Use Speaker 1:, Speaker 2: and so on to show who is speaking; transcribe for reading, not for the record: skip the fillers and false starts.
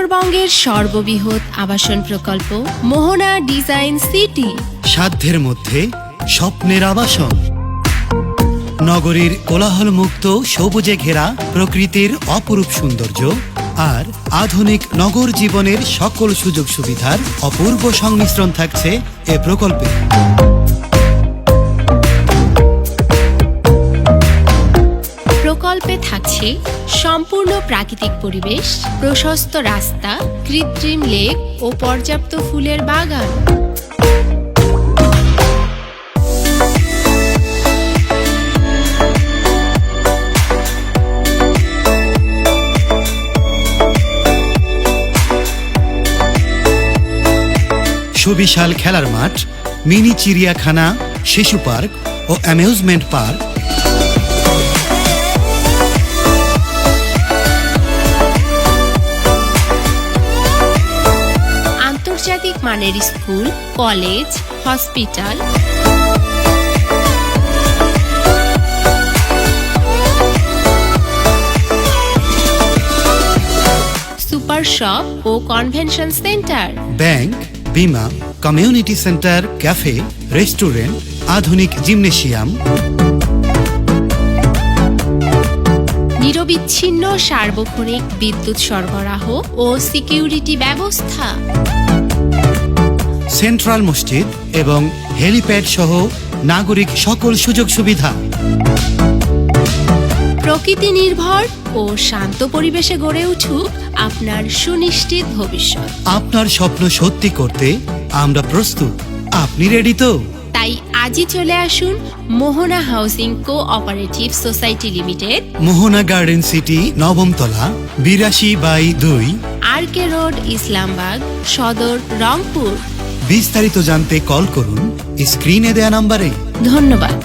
Speaker 1: উত্তরবঙ্গের সর্ববৃহৎ আবাসন প্রকল্প মোহনা ডিজাইন সিটি।
Speaker 2: সাধ্যের মধ্যে স্বপ্নের আবাসন। নগরীর কোলাহলমুক্ত সবুজে ঘেরা প্রকৃতির অপরূপ সৌন্দর্য আর আধুনিক নগর জীবনের সকল সুযোগ সুবিধার অপূর্ব সংমিশ্রণ থাকছে এ প্রকল্পে।
Speaker 1: প্রকল্পে থাকছে সম্পূর্ণ প্রাকৃতিক পরিবেশ, প্রশস্ত রাস্তা, কৃত্রিম লেক ও পর্যাপ্ত ফুলের বাগান।
Speaker 2: সুবিশাল খেলার মাঠ, মিনি চিড়িয়াখানা, শিশু পার্ক ও অ্যামিউজমেন্ট পার্ক,
Speaker 1: আন্তর্জাতিক মানের school, college, hospital, super shop ও কনভেনশন সেন্টার,
Speaker 2: ব্যাংক, বিমা, কমিউনিটি সেন্টার, ক্যাফে, রেস্টুরেন্ট, আধুনিক জিমনেশিয়াম,
Speaker 1: নিরবিচ্ছিন্ন সার্বক্ষণিক বিদ্যুৎ সরবরাহ ও সিকিউরিটি ব্যবস্থা,
Speaker 2: সেন্ট্রাল মসজিদ এবং হেলিপ্যাড সহ নাগরিক সকল সুযোগ সুবিধা।
Speaker 1: প্রকৃতি নির্ভর ও শান্ত পরিবেশে গড়ে উঠুক আপনার সুনিশ্চিত ভবিষ্যৎ।
Speaker 2: আপনার স্বপ্ন সত্যি করতে আমরা প্রস্তুত। আপনি রেডি তো?
Speaker 1: তাই আজই চলে আসুন মোহনা হাউজিং কোঅপারেটিভ সোসাইটি লিমিটেড,
Speaker 2: মোহনা গার্ডেন সিটি, নবম তলা, 82/2,
Speaker 1: RK রোড, ইসলামবাগ সদর, রংপুর।
Speaker 2: বিস্তারিত জানতে কল করুন স্ক্রিনে দেয়া নাম্বারে।
Speaker 1: ধন্যবাদ।